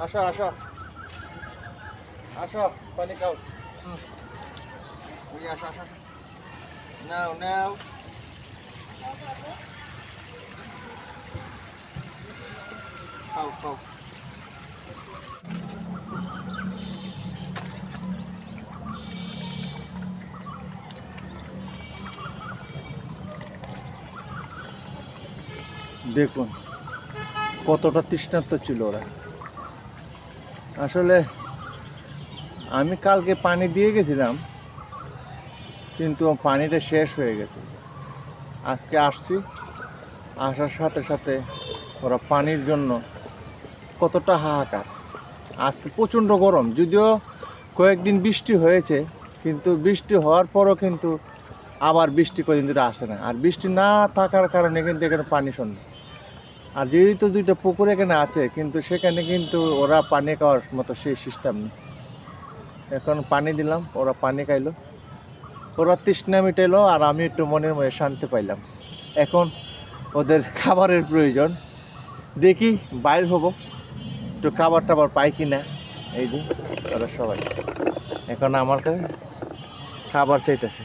আসো আসো আসো, পানি খাও। ওই আসো আসো, নাও নাও। খাও খাও। দেখুন কতটা তৃষ্ণার্ত ছিল ওরা। আসলে আমি কালকে পানি দিয়ে গেছিলাম, কিন্তু পানিটা শেষ হয়ে গেছে। আজকে আসছি, আসার সাথে সাথে ওরা পানির জন্য কতটা হাহাকার। আজকে প্রচণ্ড গরম, যদিও কয়েকদিন বৃষ্টি হয়েছে, কিন্তু বৃষ্টি হওয়ার পরও কিন্তু আবার বৃষ্টি কদিন ধরে আসে না। আর বৃষ্টি না থাকার কারণে কিন্তু এখানে পানি শূন্য। আর যেহেতু দুইটা পুকুর এখানে আছে, কিন্তু সেখানে কিন্তু ওরা পানি খাওয়ার মতো সেই সিস্টেম নেই। এখন পানি দিলাম, ওরা পানি খাইলো, ওরা তৃষ্ণা মিটাইলো, আর আমি একটু মনের মধ্যে শান্তি পাইলাম। এখন ওদের খাবারের প্রয়োজন, দেখি বাইর হবো, একটু খাবার টাবার পাই কি না। এই যে ওরা সবাই এখন আমার কাছে খাবার চাইতেছে।